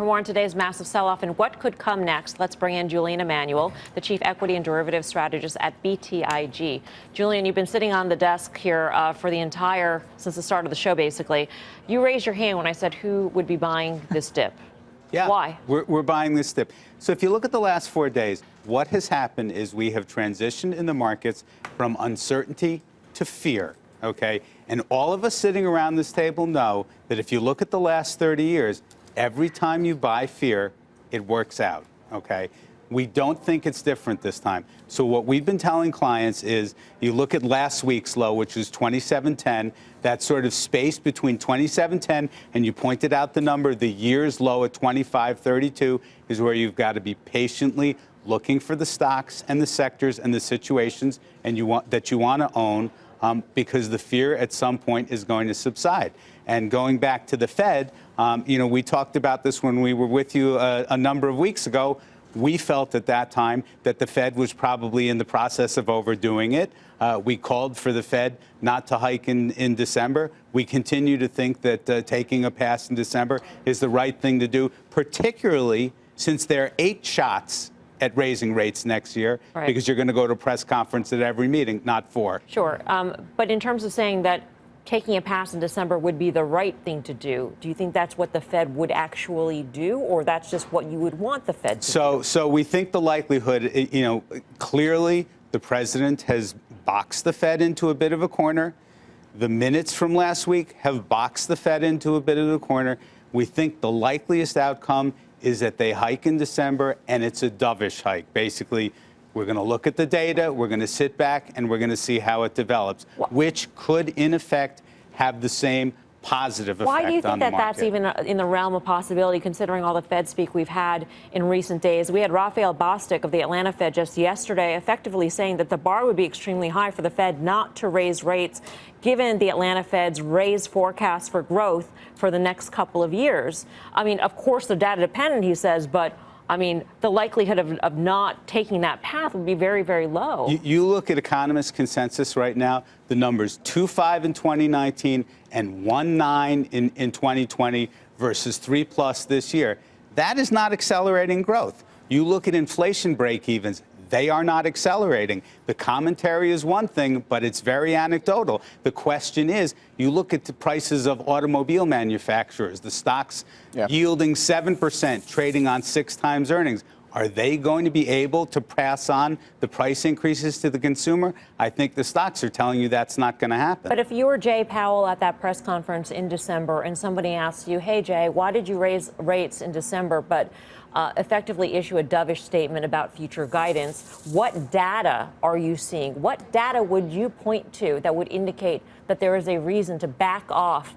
For more on today's massive sell-off and what could come next, let's bring in Julian Emanuel, the Chief Equity and Derivative Strategist at BTIG. Julian, you've been sitting on the desk here since the start of the show, basically. You raised your hand when I said who would be buying this dip. Yeah, why? We're buying this dip. So if you look at the last 4 days, what has happened is we have transitioned in the markets from uncertainty to fear, okay? And all of us sitting around this table know that if you look at the last 30 years, every time you buy fear, it works out, okay? We don't think it's different this time. So what we've been telling clients is you look at last week's low, which was 27.10, that sort of space between 27.10 and you pointed out the number, the year's low at 25.32 is where you've got to be patiently looking for the stocks and the sectors and the situations and you want to own because the fear at some point is going to subside. And going back to the Fed, we talked about this when we were with you a number of weeks ago. We felt at that time that the Fed was probably in the process of overdoing it. We called for the Fed not to hike in December. We continue to think that taking a pass in December is the right thing to do, particularly since there are 8 shots at raising rates next year, right, because you're going to go to a press conference at every meeting, not 4. Sure. But in terms of saying that taking a pass in December would be the right thing to do you think that's what the Fed would actually do, or that's just what you would want the Fed to do? So we think the likelihood, clearly the president has boxed the Fed into a bit of a corner. The minutes from last week have boxed the Fed into a bit of a corner. We think the likeliest outcome is that they hike in December, and it's a dovish hike. Basically, we're going to look at the data, we're going to sit back, and we're going to see how it develops, which could, in effect, have the same positive effect on the market. Why do you think that that's even in the realm of possibility, considering all the Fed speak we've had in recent days? We had Raphael Bostic of the Atlanta Fed just yesterday effectively saying that the bar would be extremely high for the Fed not to raise rates, given the Atlanta Fed's raised forecast for growth for the next couple of years. I mean, of course, they're data dependent, he says, but the likelihood of not taking that path would be very, very low. You look at economist consensus right now, the numbers 2.5 in 2019 and 1.9 in 2020 versus 3+ this year. That is not accelerating growth. You look at inflation break-evens. They are not accelerating. The commentary is one thing, but it's very anecdotal. The question is, you look at the prices of automobile manufacturers, the stocks yielding 7%, trading on 6 times earnings. Are they going to be able to pass on the price increases to the consumer? I think the stocks are telling you that's not going to happen. But if you were Jay Powell at that press conference in December and somebody asks you, hey, Jay, why did you raise rates in December but effectively issue a dovish statement about future guidance, what data are you seeing? What data would you point to that would indicate that there is a reason to back off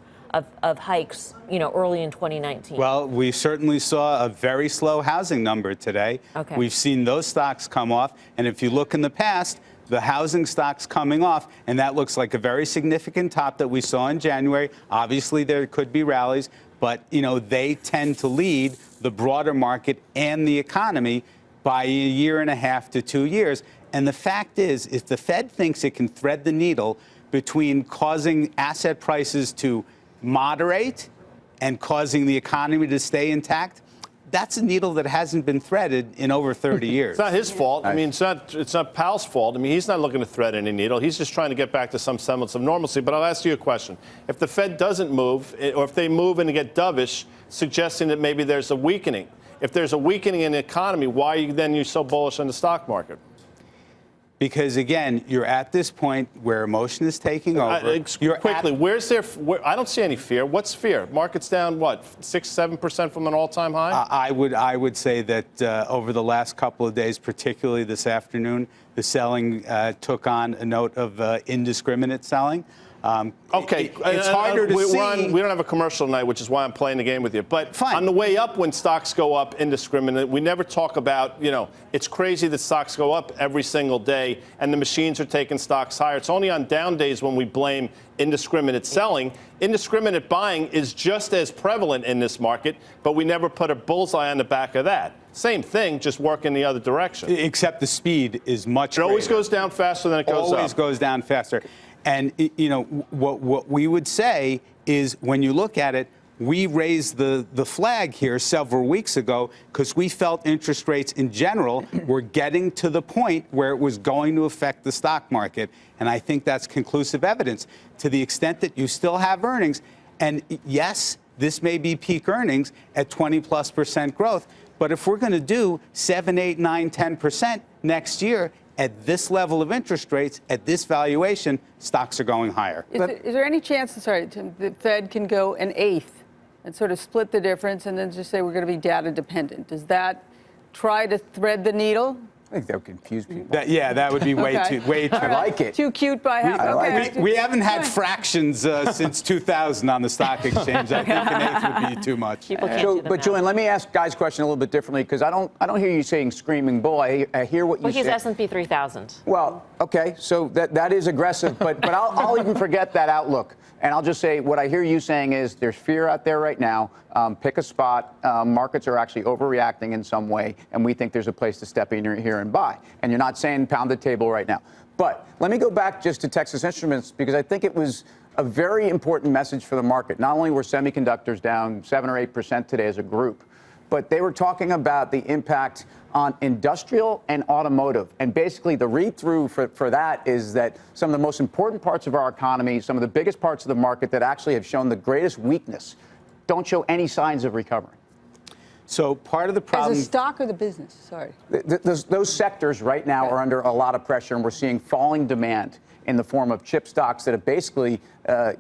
of hikes, early in 2019? Well, we certainly saw a very slow housing number today. Okay. We've seen those stocks come off. And if you look in the past, the housing stocks coming off, and that looks like a very significant top that we saw in January. Obviously, there could be rallies, but, they tend to lead the broader market and the economy by 1.5 to 2 years. And the fact is, if the Fed thinks it can thread the needle between causing asset prices to moderate and causing the economy to stay intact, that's a needle that hasn't been threaded in over 30 years. It's not his fault. I mean, it's not Powell's fault. I mean, he's not looking to thread any needle. He's just trying to get back to some semblance of normalcy. But I'll ask you a question. If the Fed doesn't move, or if they move and get dovish, suggesting that maybe there's a weakening. If there's a weakening in the economy, why are you so bullish on the stock market? Because, again, you're at this point where emotion is taking over. Quickly, where's there? I don't see any fear. What's fear? Market's down, what, 6-7% from an all-time high? I would say that over the last couple of days, particularly this afternoon, the selling took on a note of indiscriminate selling. Okay, it's harder to see. We don't have a commercial tonight, which is why I'm playing the game with you. But fine. On the way up, when stocks go up indiscriminate, we never talk about, it's crazy that stocks go up every single day and the machines are taking stocks higher. It's only on down days when we blame indiscriminate selling. Indiscriminate buying is just as prevalent in this market, but we never put a bullseye on the back of that. Same thing, just work in the other direction. Except the speed is much greater. It always goes down faster than it goes up. Always goes down faster. And, what we would say is when you look at it, we raised the flag here several weeks ago because we felt interest rates in general were getting to the point where it was going to affect the stock market. And I think that's conclusive evidence to the extent that you still have earnings. And yes, this may be peak earnings at 20+% growth. But if we're going to do 7, 8, 9, 10% next year at this level of interest rates, at this valuation, stocks are going higher. Is there any chance, sorry, Tim, the Fed can go an eighth and sort of split the difference and then just say we're going to be data dependent? Does that try to thread the needle? I think that would confuse people. That would be way Okay. too. I like it. Too cute by half. I like Okay. We haven't had fractions since 2000 on the stock exchange. I think an eighth would be too much. People can't do the But math. Julian, let me ask Guy's question a little bit differently because I don't hear you saying screaming bull. I hear what you Well, he's say. S&P 3000. Well, okay, so that is aggressive, but I'll even forget that outlook, and I'll just say what I hear you saying is there's fear out there right now. Pick a spot. Markets are actually overreacting in some way, and we think there's a place to step in here and buy. And you're not saying pound the table right now. But let me go back just to Texas Instruments because I think it was a very important message for the market. Not only were semiconductors down 7 or 8% today as a group, but they were talking about the impact on industrial and automotive. And basically the read-through for that is that some of the most important parts of our economy, some of the biggest parts of the market that actually have shown the greatest weakness, don't show any signs of recovering. So part of the problem. As a stock or the business? Sorry. Those sectors right now are under a lot of pressure, and we're seeing falling demand in the form of chip stocks that are basically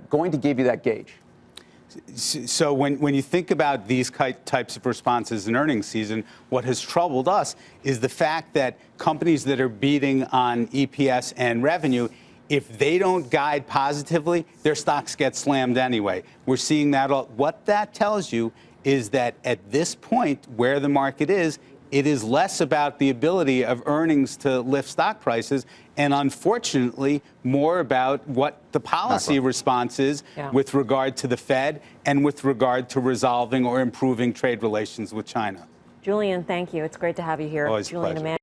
going to give you that gauge. So when you think about these types of responses in earnings season, what has troubled us is the fact that companies that are beating on EPS and revenue, if they don't guide positively, their stocks get slammed anyway. We're seeing that. What that tells you is that at this point where the market is, it is less about the ability of earnings to lift stock prices and unfortunately more about what the policy response is with regard to the Fed and with regard to resolving or improving trade relations with China. Julian, thank you. It's great to have you here. Always a Julian pleasure. Emanuel.